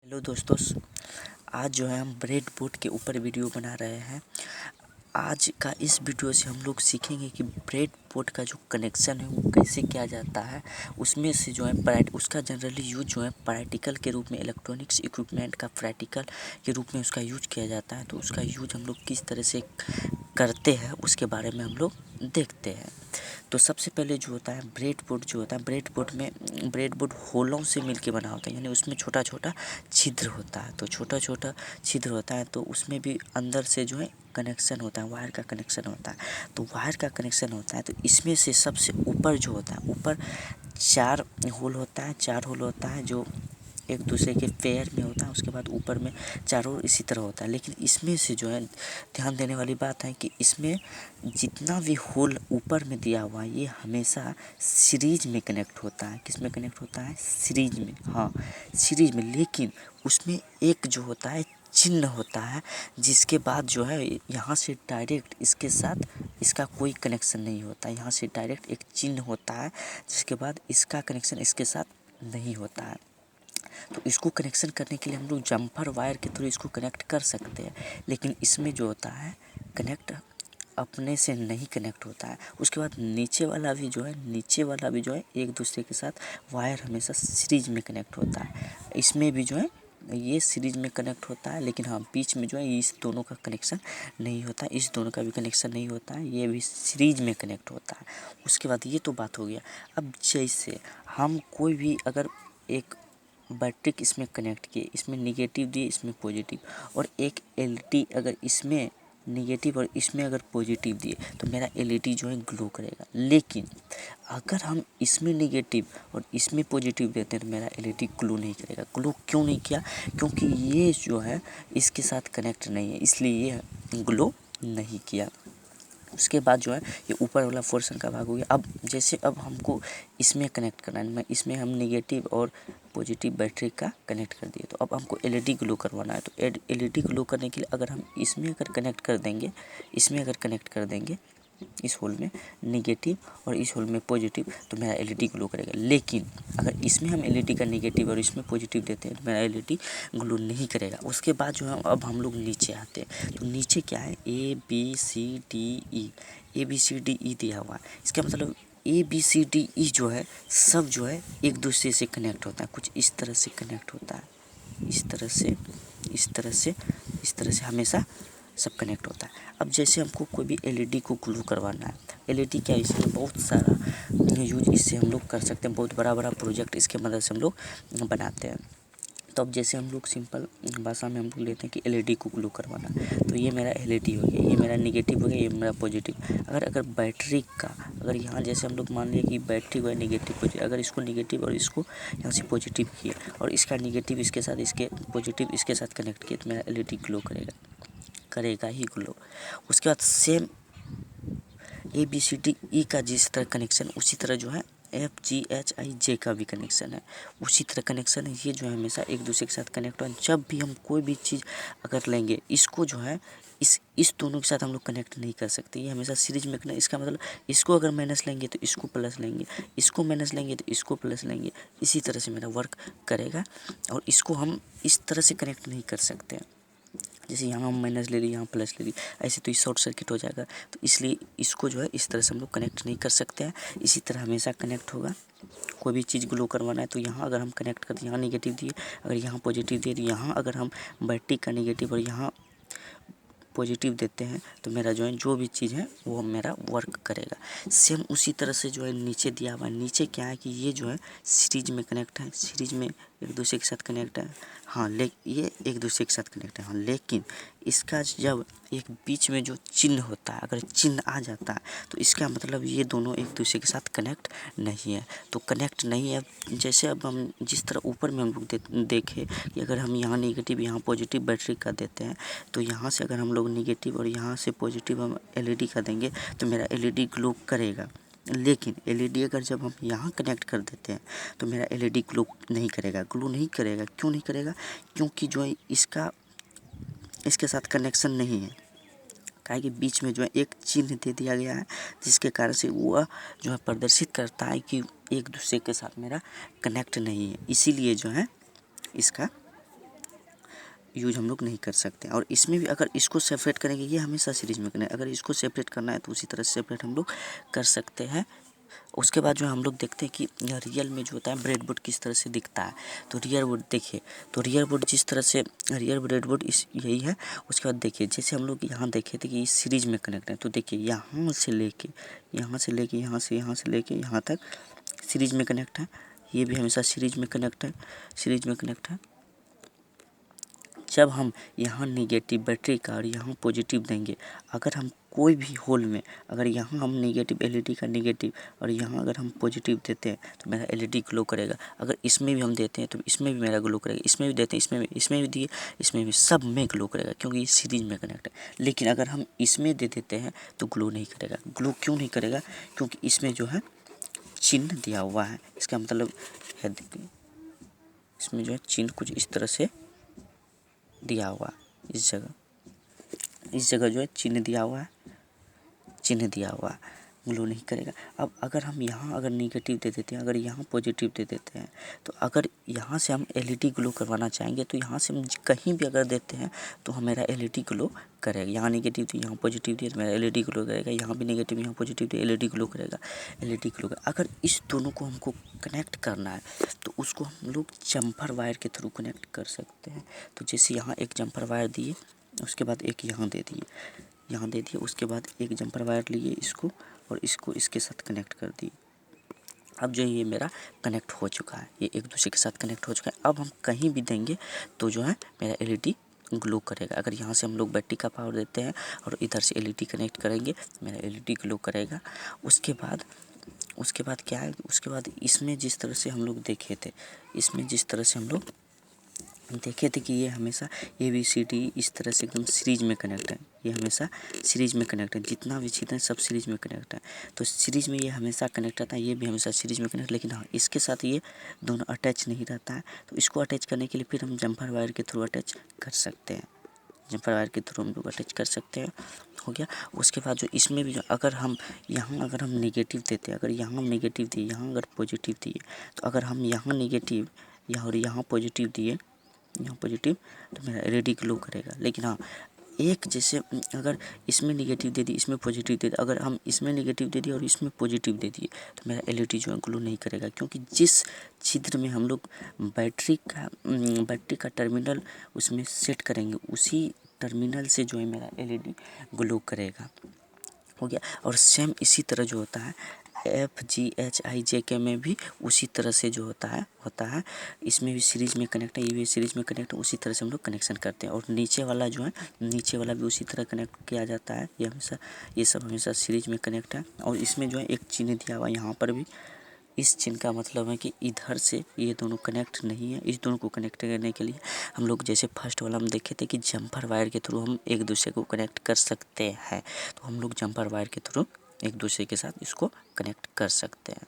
Hello दोस्तों, आज जो है हम ब्रेड बोर्ड के ऊपर वीडियो बना रहे हैं। आज का इस वीडियो से हम लोग सीखेंगे कि ब्रेड बोर्ड का जो कनेक्शन है वो कैसे किया जाता है। उसमें से जो है उसका जनरली यूज जो है प्रैक्टिकल के रूप में, इलेक्ट्रॉनिक्स इक्विपमेंट का प्रैक्टिकल के रूप में उसका यूज किया जाता है। तो उसका यूज हम लोग किस तरह से करते हैं उसके बारे में हम लोग देखते हैं। तो सबसे पहले जो होता है ब्रेड बोर्ड, जो होता है ब्रेड बोर्ड होलों से मिलके बना होता है, यानी उसमें छोटा छोटा छिद्र होता है। तो छोटा छोटा छिद्र होता है तो उसमें भी अंदर से जो है कनेक्शन होता है, वायर का कनेक्शन होता है। तो वायर का कनेक्शन होता है तो इसमें से सबसे ऊपर जो होता है, ऊपर 4 होल होता है, 4 होल होता है जो एक दूसरे के पेयर में होता है। उसके बाद ऊपर में चारों इसी तरह होता है। लेकिन इसमें से जो है ध्यान देने वाली बात है कि इसमें जितना भी होल ऊपर में दिया हुआ है ये हमेशा सीरीज में कनेक्ट होता है। किस में कनेक्ट होता है? सीरीज में। हाँ, सीरीज में। लेकिन उसमें एक जो होता है चिन्ह होता है, जिसके बाद जो है यहाँ से डायरेक्ट इसके साथ इसका कोई कनेक्शन नहीं होता। यहाँ से डायरेक्ट एक चिन्ह होता है जिसके बाद इसका कनेक्शन इसके साथ नहीं होता है। तो इसको कनेक्शन करने के लिए हम लोग जम्पर वायर के थ्रू इसको कनेक्ट कर सकते हैं। लेकिन इसमें जो होता है कनेक्ट अपने से नहीं कनेक्ट होता है। उसके बाद नीचे वाला भी जो है एक दूसरे के साथ वायर हमेशा सीरीज में कनेक्ट होता है। इसमें भी जो है ये सीरीज में कनेक्ट होता है, लेकिन हाँ बीच में जो है इस दोनों का कनेक्शन नहीं होता, इस दोनों का भी कनेक्शन नहीं होता है, ये भी सीरीज में कनेक्ट होता है। उसके बाद ये तो बात हो गया। अब जैसे हम कोई भी अगर एक बैटरी इसमें कनेक्ट किए, इसमें निगेटिव दिए, इसमें पॉजिटिव, और एक एलईडी अगर इसमें निगेटिव और इसमें अगर पॉजिटिव दिए तो मेरा एलईडी जो है ग्लो करेगा। लेकिन अगर हम इसमें निगेटिव और इसमें पॉजिटिव देते हैं तो मेरा एलईडी ग्लो नहीं करेगा। ग्लो क्यों नहीं किया? क्योंकि ये जो है इसके साथ कनेक्ट नहीं है, इसलिए ये ग्लो नहीं किया। उसके बाद जो है ये ऊपर वाला पोर्शन का भाग हो गया। अब हमको इसमें कनेक्ट करना है, इसमें हम निगेटिव और पॉजिटिव बैटरी का कनेक्ट कर दिए। तो अब हमको एलईडी ग्लो करवाना है। तो एलईडी ग्लो करने के लिए अगर हम इसमें अगर कनेक्ट कर देंगे इस होल में निगेटिव और इस होल में पॉजिटिव, तो मेरा एलईडी ग्लो करेगा। लेकिन अगर इसमें हम एलईडी का निगेटिव और इसमें पॉजिटिव देते हैं तो मेरा एलईडी ग्लो नहीं करेगा। उसके बाद जो है अब हम लोग नीचे आते हैं। तो नीचे क्या है? ए बी सी डी ई दिया हुआ है। इसका मतलब ए बी सी डी ई जो है सब जो है एक दूसरे से कनेक्ट होता है। कुछ इस तरह से कनेक्ट होता है, इस तरह से हमेशा सब कनेक्ट होता है। अब जैसे हमको कोई भी एलईडी को ग्लो करवाना है, एलईडी क्या है, इसमें बहुत सारा यूज इससे हम लोग कर सकते हैं। बहुत बड़ा प्रोजेक्ट इसके मदद से हम लोग बनाते हैं। तो अब जैसे हम लोग सिंपल भाषा में हम लोग लेते हैं कि एलईडी को ग्लो करवाना, तो ये मेरा एलईडी हो गया, ये मेरा निगेटिव हो गया, ये मेरा पॉजिटिव। अगर बैटरी का अगर यहाँ जैसे हम लोग मान लिया कि बैटरी को निगेटिव पॉजिटिव, अगर इसको निगेटिव और इसको यहाँ से पॉजिटिव किया और इसका निगेटिव इसके साथ, इसके पॉजिटिव इसके साथ कनेक्ट किया, तो मेरा एलईडी ग्लो करेगा ही ग्लो। उसके बाद same A B C D E का जिस तरह कनेक्शन, उसी तरह जो है एफ जी एच आई जे का भी कनेक्शन है, उसी तरह कनेक्शन है। ये जो है हमेशा एक दूसरे के साथ कनेक्ट हो। जब भी हम कोई भी चीज़ अगर लेंगे, इसको जो है इस दोनों के साथ हम लोग कनेक्ट नहीं कर सकते। ये हमेशा सीरीज में कनेक्ट। इसका मतलब इसको अगर माइनस लेंगे तो इसको प्लस लेंगे, इसको माइनस लेंगे तो इसको प्लस लेंगे। इसी तरह से मेरा वर्क करेगा। और इसको हम इस तरह से कनेक्ट नहीं कर सकते हैं, जैसे यहाँ हम माइनस ले ली, यहाँ प्लस ले ली, ऐसे तो ये शॉर्ट सर्किट हो जाएगा। तो इसलिए इसको जो है इस तरह से हम लोग कनेक्ट नहीं कर सकते हैं। इसी तरह हमेशा कनेक्ट होगा। कोई भी चीज़ ग्लो करवाना है तो यहाँ अगर हम कनेक्ट करते, यहाँ निगेटिव दिए, अगर यहाँ पॉजिटिव दिए, तो यहाँ अगर हम बैटरी का निगेटिव और यहाँ पॉजिटिव देते हैं तो मेरा जो है जो भी चीज़ है वो मेरा वर्क करेगा। सेम उसी तरह से जो है नीचे दिया हुआ है। नीचे क्या है कि ये जो है सीरीज में कनेक्ट है, सीरीज में एक दूसरे के साथ कनेक्ट है। हाँ, ये एक दूसरे के साथ कनेक्ट है। हाँ, लेकिन इसका जब एक बीच में जो चिन्ह होता है, अगर चिन्ह आ जाता है तो इसका मतलब ये दोनों एक दूसरे के साथ कनेक्ट नहीं है। तो कनेक्ट नहीं है। जैसे अब हम जिस तरह ऊपर में हम लोग देखें कि अगर हम यहाँ निगेटिव यहाँ पॉजिटिव बैटरी का देते हैं, तो यहाँ से अगर हम लोग निगेटिव और यहाँ से पॉजिटिव हम एलईडी का देंगे तो मेरा एलईडी ग्लो करेगा। लेकिन एलईडी अगर जब हम यहाँ कनेक्ट कर देते हैं तो मेरा एलईडी ग्लो नहीं करेगा। क्यों नहीं करेगा? क्योंकि जो है इसके साथ कनेक्शन नहीं है। काहे कि बीच में जो है एक चिन्ह दे दिया गया है, जिसके कारण से वह जो है प्रदर्शित करता है कि एक दूसरे के साथ मेरा कनेक्ट नहीं है। इसीलिए जो है इसका यूज हम लोग नहीं कर सकते हैं। और इसमें भी अगर इसको सेपरेट करेंगे, ये हमेशा सीरीज में करना है, अगर इसको सेपरेट करना है तो उसी तरह से सेपरेट हम लोग कर सकते हैं। उसके बाद जो हम लोग देखते हैं कि रियल में जो होता है ब्रेडबोर्ड किस तरह से दिखता है। तो रियर बोर्ड देखिए, तो रियर बोर्ड जिस तरह से रियर ब्रेडबोर्ड इस यही है। उसके बाद देखिए, जैसे हम लोग यहाँ देखे थे कि इस सीरीज में कनेक्ट है, तो देखिए यहाँ से लेके यहाँ से लेके यहाँ से लेके यहाँ तक सीरीज में कनेक्ट है। ये भी हमेशा सीरीज में कनेक्ट है, सीरीज में कनेक्ट है। जब हम यहाँ नेगेटिव बैटरी का और यहाँ पॉजिटिव देंगे, अगर हम कोई भी होल में अगर यहाँ हम नेगेटिव एलईडी का नेगेटिव और यहाँ अगर हम पॉजिटिव देते हैं तो मेरा एलईडी ग्लो करेगा। अगर इसमें भी हम देते हैं तो इसमें भी मेरा ग्लो करेगा, इसमें भी देते हैं इसमें भी दिए, इसमें भी, सब में ग्लो करेगा क्योंकि ये सीरीज में कनेक्ट है। लेकिन अगर हम इसमें दे देते हैं तो ग्लो नहीं करेगा। ग्लो क्यों नहीं करेगा? क्योंकि इसमें जो है चिन्ह दिया हुआ है। इसका मतलब है, इसमें जो है चिन्ह कुछ इस तरह से दिया हुआ, इस जगह जो है चिन्ह दिया हुआ है, चिन्ह दिया हुआ है, ग्लो नहीं करेगा। अब अगर हम यहाँ अगर निगेटिव दे देते हैं, अगर यहाँ पॉजिटिव दे देते हैं, तो अगर यहाँ से हम एलईडी ग्लो करवाना चाहेंगे तो यहाँ से हम कहीं भी अगर देते हैं तो हमारा एलईडी ग्लो करेगा। यहाँ निगेटिव तो यहाँ पॉजिटिव दिया तो मेरा एलईडी ग्लो करेगा, यहाँ भी निगेटिव यहाँ पॉजिटिव दिया एलईडी ग्लो करेगा, एलईडी ग्लो करेगा। अगर इस दोनों को हमको कनेक्ट करना है तो उसको हम लोग जम्पर वायर के थ्रू कनेक्ट कर सकते हैं। तो जैसे यहाँ एक जम्पर वायर दिए, उसके बाद एक यहाँ दे दिए, यहाँ दे दिए, उसके बाद एक जम्पर वायर लिए इसको और इसको इसके साथ कनेक्ट कर दिए। अब जो ये मेरा कनेक्ट हो चुका है, ये एक दूसरे के साथ कनेक्ट हो चुका है। अब हम कहीं भी देंगे तो जो है मेरा एलईडी ग्लो करेगा। अगर यहाँ से हम लोग बैटरी का पावर देते हैं और इधर से एलईडी कनेक्ट करेंगे, मेरा एलईडी ग्लो करेगा। उसके बाद क्या है, उसके बाद इसमें जिस तरह से हम लोग देखे थे, इसमें जिस तरह से हम लोग देखे थे कि ये हमेशा ABCD इस तरह से एकदम सीरीज में कनेक्ट है, ये हमेशा सीरीज में कनेक्ट है, जितना भी चीज़ें सब सीरीज में कनेक्ट है। तो सीरीज में ये हमेशा कनेक्ट रहता है, ये भी हमेशा सीरीज में कनेक्ट। लेकिन हाँ, इसके साथ ये दोनों अटैच नहीं रहता है। तो इसको अटैच करने के लिए फिर हम जम्पर वायर के थ्रू अटैच कर सकते हैं, जम्पर वायर के थ्रू हम लोग अटैच कर सकते हैं। हो गया। उसके बाद जो इसमें भी जो अगर हम यहाँ अगर हम नेगेटिव देते हैं, अगर यहाँ हम नेगेटिव दिए, यहाँ अगर पॉजिटिव दिए, तो अगर हम यहाँ नेगेटिव और यहाँ पॉजिटिव दिए, यहाँ पॉजिटिव, तो मेरा एलईडी ग्लो करेगा। लेकिन हाँ, एक जैसे अगर इसमें नेगेटिव दे दी, इसमें पॉजिटिव दे दिया, अगर हम इसमें नेगेटिव दे दिए और इसमें पॉजिटिव दे दिए तो मेरा एलईडी जो है ग्लो नहीं करेगा। क्योंकि जिस छिद्र में हम लोग बैटरी का टर्मिनल उसमें सेट करेंगे, उसी टर्मिनल से जो है मेरा एलईडी ग्लो करेगा। हो गया। और सेम इसी तरह जो होता है FGHIJK में भी उसी तरह से जो होता है इसमें भी सीरीज में कनेक्ट है, ये भी सीरीज में कनेक्ट है, उसी तरह से हम लोग कनेक्शन करते हैं। और नीचे वाला जो है, नीचे वाला भी उसी तरह कनेक्ट किया जाता है। ये सब हमेशा सीरीज में कनेक्ट है। और इसमें जो है एक चिन्ह दिया हुआ, यहाँ पर भी इस चिन्ह का मतलब है कि इधर से ये दोनों कनेक्ट नहीं है। इस दोनों को कनेक्ट करने के लिए हम लोग जैसे फर्स्ट वाला हम देखे थे कि जम्पर वायर के थ्रू हम एक दूसरे को कनेक्ट कर सकते हैं, तो हम लोग जम्पर वायर के थ्रू एक दूसरे के साथ इसको कनेक्ट कर सकते हैं।